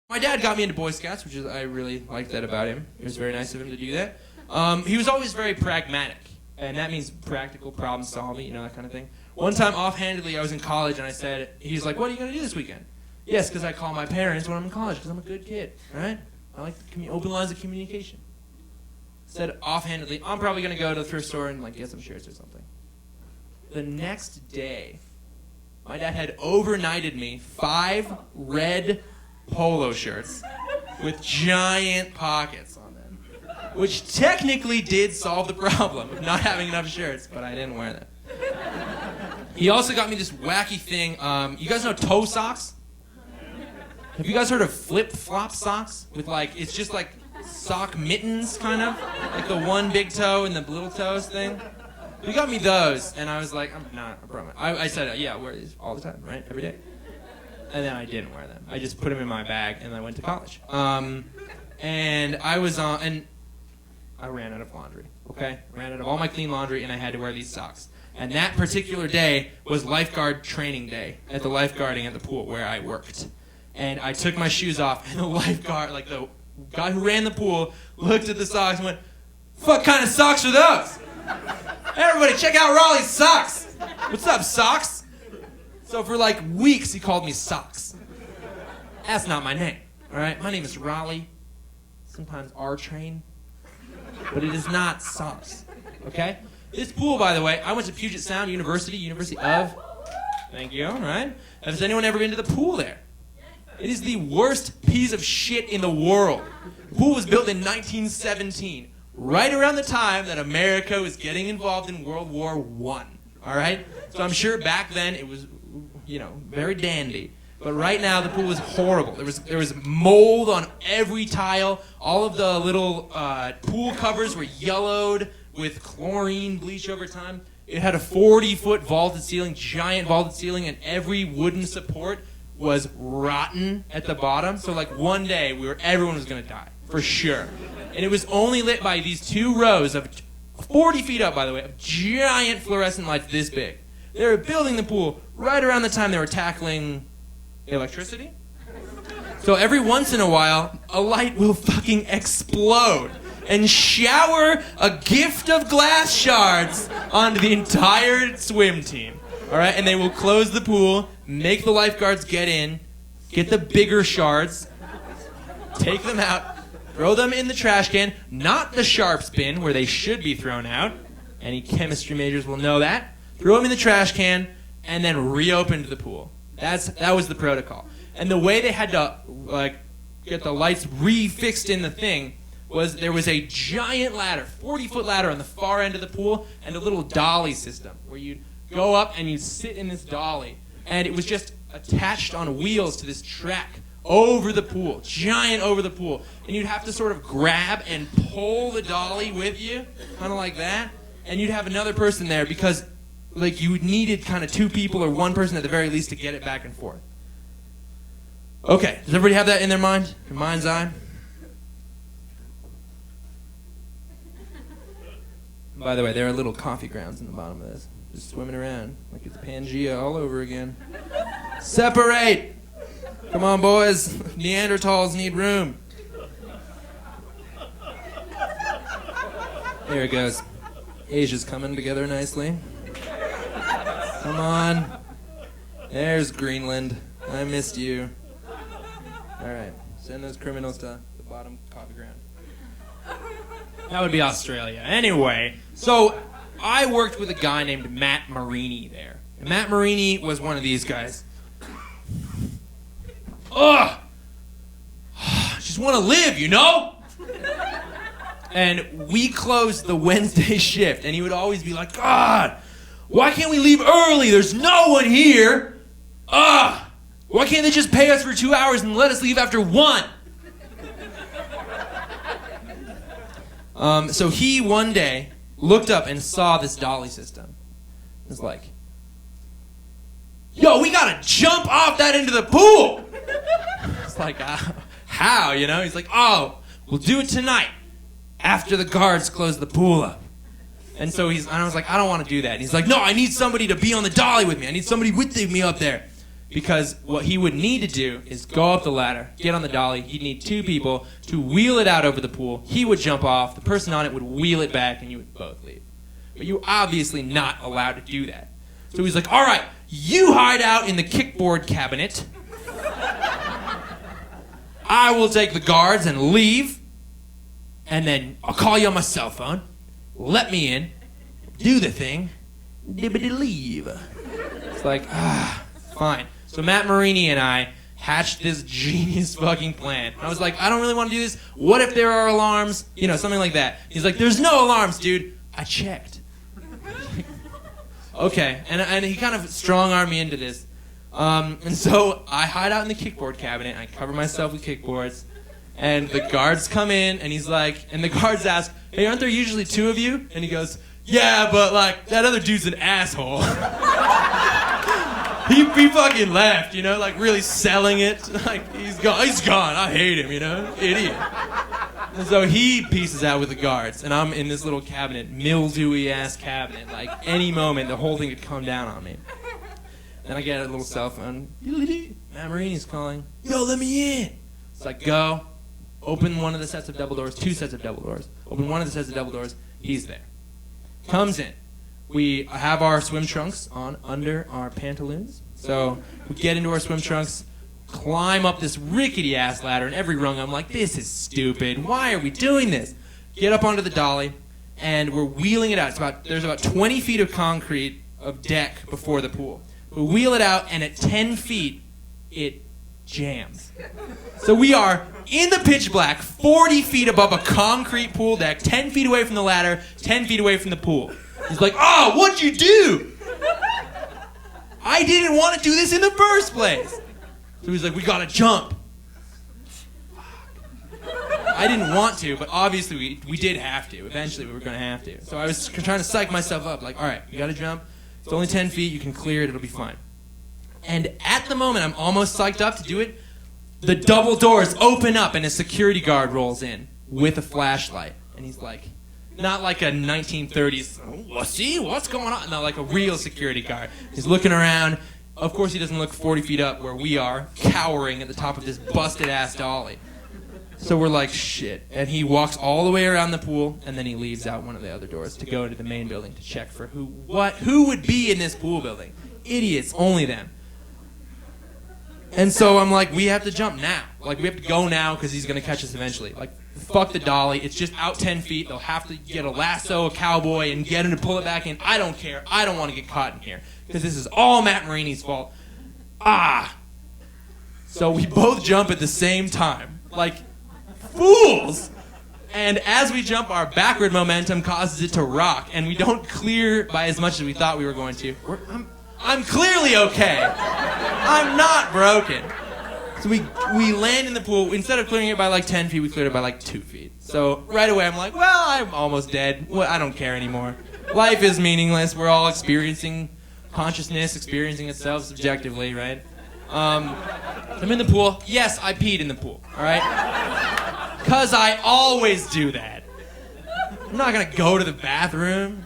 My dad got me into Boy Scouts, which is I really liked that about him. It was very nice of him to do that. He was always very pragmatic, and that means practical problem solving, that kind of thing. One time, offhandedly, I was in college, and I said, he's like, "What are you going to do this weekend?" Yes, because I call my parents when I'm in college, because I'm a good kid, right? I like open lines of communication. Said offhandedly, I'm probably going to go to the thrift store and get some shirts or something. The next day, my dad had overnighted me 5 red polo shirts with giant pockets on them, which technically did solve the problem of not having enough shirts, but I didn't wear them. He also got me this wacky thing. You guys know toe socks? Have you guys heard of flip-flop socks? With it's just sock mittens, kind of? Like the one big toe and the little toes thing? He got me those, and I was like, I'm not a pro. I said, yeah, I wear these all the time, right? Every day. And then I didn't wear them. I just put them in my bag, and I went to college. And I was and I ran out of laundry, okay? I ran out of all my clean laundry, and I had to wear these socks. And that particular day was lifeguard training day at the lifeguarding at the pool where I worked. And I took my shoes off, and the lifeguard, the guy who ran the pool, looked at the socks and went, "What kind of socks are those? Everybody, check out Rollie's socks. What's up, socks?" So for weeks, he called me Socks. That's not my name, all right? My name is Rollie, sometimes R-Train, but it is not Socks, okay? This pool, by the way, I went to Puget Sound University of, thank you, all right? Has anyone ever been to the pool there? It is the worst piece of shit in the world. The pool was built in 1917, right around the time that America was getting involved in World War I, all right? So I'm sure back then it was, very dandy. But right now the pool is horrible. There was mold on every tile. All of the little pool covers were yellowed with chlorine bleach over time. It had a 40-foot vaulted ceiling, giant vaulted ceiling, and every wooden support was rotten at the bottom. So one day everyone was going to die, for sure. And it was only lit by these 2 rows of 40 feet up, by the way, of giant fluorescent lights this big. They were building the pool right around the time they were tackling electricity. So every once in a while, a light will fucking explode and shower a gift of glass shards onto the entire swim team. All right, and they will close the pool, make the lifeguards get in, get the bigger shards, take them out, throw them in the trash can, not the sharps bin where they should be thrown out. Any chemistry majors will know that. Throw them in the trash can, and then reopened the pool. That was the protocol. And the way they had to get the lights refixed in the thing was there was a giant ladder, 40-foot ladder on the far end of the pool, and a little dolly system where you'd go up and you'd sit in this dolly. And it was just attached on wheels to this track over the pool, giant over the pool. And you'd have to sort of grab and pull the dolly with you, kind of like that. And you'd have another person there because you needed kind of 2 people or 1 person at the very least to get it back and forth. Okay, does everybody have that in their mind? Your mind's eye? By the way, there are little coffee grounds in the bottom of this. Just swimming around like it's Pangea all over again. Separate! Come on, boys. Neanderthals need room. There it goes. Asia's coming together nicely. Come on. There's Greenland. I missed you. All right. Send those criminals to the bottom coffee ground. That would be Australia. Anyway, so I worked with a guy named Matt Marini there. And Matt Marini was one of these guys. Ugh! Just want to live, And we closed the Wednesday shift, and he would always be like, "God, why can't we leave early? There's no one here. Why can't they just pay us for 2 hours and let us leave after 1? So he one day looked up and saw this dolly system. He was like, "Yo, we gotta jump off that into the pool." It's like, how, He's like, "Oh, we'll do it tonight after the guards close the pool up." And I was like, "I don't want to do that." And he's like, "No, I need somebody to be on the dolly with me. I need somebody with me up there." because what he would need to do is go up the ladder, get on the dolly. He'd need 2 people to wheel it out over the pool. He would jump off, the person on it would wheel it back, and you would both leave. But you're obviously not allowed to do that. So he's like, all right, you hide out in the kickboard cabinet. I will take the guards and leave, and then I'll call you on my cell phone. Let me in, do the thing, leave. It's like, fine. So Matt Marini and I hatched this genius fucking plan. I was like, I don't really want to do this. What if there are alarms? You know, something like that. He's like, there's no alarms, dude. I checked. Okay, and he kind of strong-armed me into this. And so I hide out in the kickboard cabinet. I cover myself with kickboards. And the guards come in, and he's like, and the guards ask, hey, aren't there usually 2 of you? And he goes, yeah, but like, that other dude's an asshole. He fucking left, you know, like really selling it. Like, he's gone. I hate him, you know, idiot. And so he pieces out with the guards, and I'm in this little cabinet, mildewy-ass cabinet. Like, any moment, the whole thing could come down on me. Then I get a little cell phone. Matt Marini's calling. Yo, let me in. So I go, open one of the sets of double doors, 2 sets of double doors. Open one of the sets of double doors. He's there. Comes in. We have our swim trunks on under our pantaloons. So we get into our swim trunks, climb up this rickety-ass ladder, and every rung I'm like, this is stupid. Why are we doing this? Get up onto the dolly, and we're wheeling it out. There's about 20 feet of concrete of deck before the pool. We wheel it out, and at 10 feet, it jams. So we are in the pitch black, 40 feet above a concrete pool deck, 10 feet away from the ladder, 10 feet away from the pool. He's like, oh, what'd you do? I didn't want to do this in the first place. So he's like, we gotta jump. I didn't want to, but obviously we did have to. Eventually we were going to have to. So I was trying to psych myself up, like, all right, you gotta jump. It's only 10 feet, you can clear it, it'll be fine. And at the moment I'm almost psyched up to do it, the double doors open up and a security guard rolls in with a flashlight. And he's like, not like a 1930s, see, what's going on? No, like a real security guard. He's looking around. Of course he doesn't look 40 feet up where we are, cowering at the top of this busted-ass dolly. So we're like, shit. And he walks all the way around the pool, and then he leaves out one of the other doors to go to the main building to check for who would be in this pool building. Idiots, only them. And so I'm like, we have to jump now. Like, we have to go now because he's going to catch us eventually. Like, fuck the dolly. It's just out 10 feet. They'll have to get a lasso, a cowboy, and get him to pull it back in. I don't care. I don't want to get caught in here because this is all Matt Marini's fault. So we both jump at the same time. Like, fools! And as we jump, our backward momentum causes it to rock, and we don't clear by as much as we thought we were going to. I'm clearly okay. I'm not broken. So we land in the pool. Instead of clearing it by like 10 feet, we cleared it by like 2 feet. So right away I'm like, well, I'm almost dead. Well, I don't care anymore. Life is meaningless. We're all experiencing consciousness, experiencing itself subjectively, right? I'm in the pool. Yes, I peed in the pool, all right? Because I always do that. I'm not going to go to the bathroom.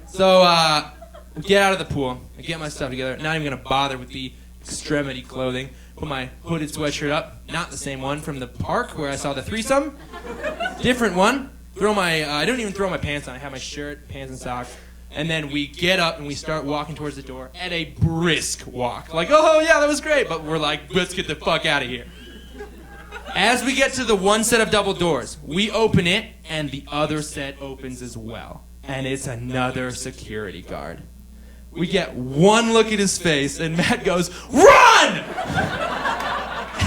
So we get out of the pool. I get my stuff together. Not even going to bother with the extremity clothing. Put my hooded sweatshirt up. Not the same one from the park where I saw the threesome. Different one. I don't even throw my pants on. I have my shirt, pants, and socks. And then we get up and we start walking towards the door at a brisk walk. Like, oh, yeah, that was great. But we're like, let's get the fuck out of here. As we get to the one set of double doors, we open it, and the other set opens as well. And it's another security guard. We get one look at his face, and Matt goes, run!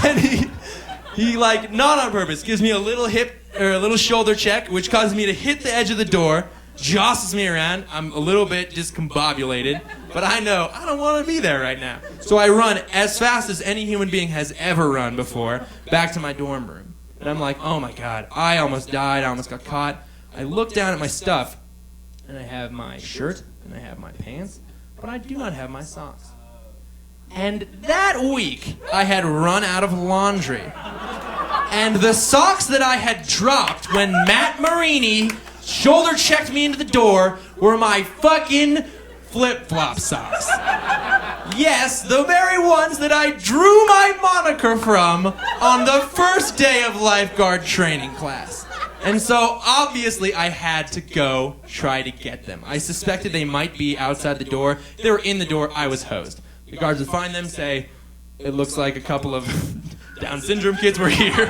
And he like, not on purpose, gives me a little shoulder check, which causes me to hit the edge of the door, jostles me around. I'm a little bit discombobulated, but I know I don't want to be there right now. So I run as fast as any human being has ever run before back to my dorm room. And I'm like, oh my God, I almost died. I almost got caught. I look down at my stuff, and I have my shirt, and I have my pants, but I do not have my socks. And that week, I had run out of laundry. And the socks that I had dropped when Matt Marini shoulder checked me into the door were my fucking flip-flop socks. Yes, the very ones that I drew my moniker from on the first day of lifeguard training class. And so, obviously, I had to go try to get them. I suspected they might be outside the door. If they were in the door, I was hosed. The guards would find them, say, it looks like a couple of Down syndrome kids were here.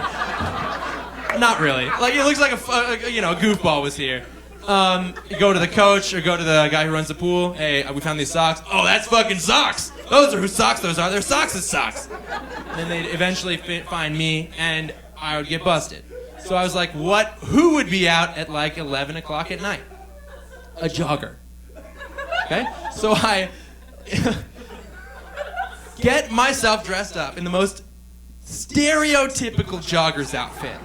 Not really. Like, it looks like a goofball was here. You go to the coach or go to the guy who runs the pool. Hey, we found these socks. Oh, that's fucking socks. Those are whose socks those are. They're socks' socks. And then they'd eventually find me, and I would get busted. So I was like, who would be out at like 11 o'clock at night? A jogger. Okay? So I get myself dressed up in the most stereotypical jogger's outfit.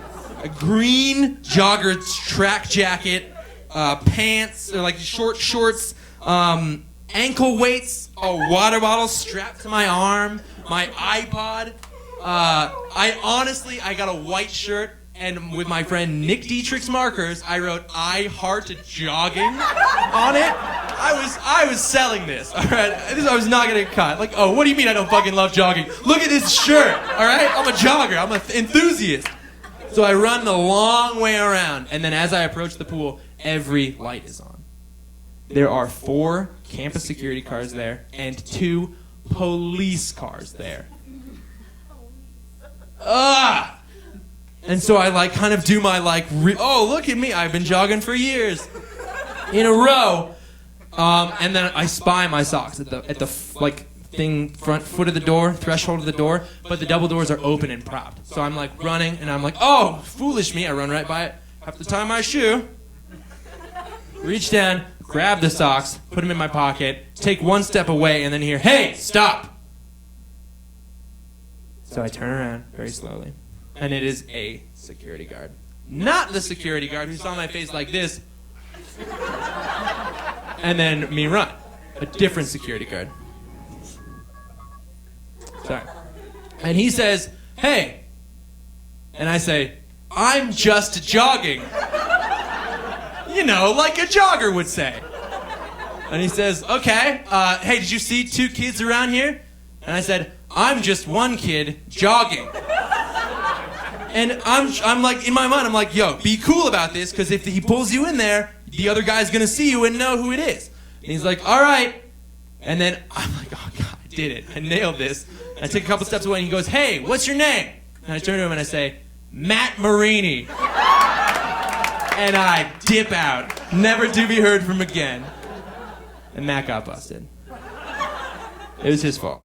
A green jogger track jacket, pants, or like short shorts, ankle weights, a water bottle strapped to my arm, my iPod. I got a white shirt, and with my friend Nick Dietrich's markers, I wrote "I heart jogging" on it. I was selling this, all right? I was not gonna get caught. Like, oh, what do you mean I don't fucking love jogging? Look at this shirt, all right? I'm a jogger. I'm an enthusiast. So I run the long way around, and then as I approach the pool, every light is on. There are 4 campus security cars there and 2 police cars there. And so I kind of do my oh, look at me, I've been jogging for years in a row. And then I spy my socks at the front foot of the door, threshold of the door, but the double doors are open and propped. So I'm running, and I'm oh, foolish me, I run right by it, have to tie my shoe, reach down, grab the socks, put them in my pocket, take 1 step away, and then hear, hey, stop! So I turn around very slowly, and it is a security guard. Not the security guard who saw my face like this, and then me run. A different security guard. Sorry. And he says, hey. And I say, I'm just jogging. You know, like a jogger would say. And he says, okay, hey, did you see 2 kids around here? And I said, I'm just one kid jogging. And I'm in my mind, I'm like, yo, be cool about this, because if he pulls you in there, the other guy's going to see you and know who it is. And he's like, all right. And then I'm like, oh, God, I did it. I nailed this. And I take a couple steps away, and he goes, hey, what's your name? And I turn to him and I say, Matt Marini. And I dip out, never to be heard from again. And Matt got busted. It was his fault.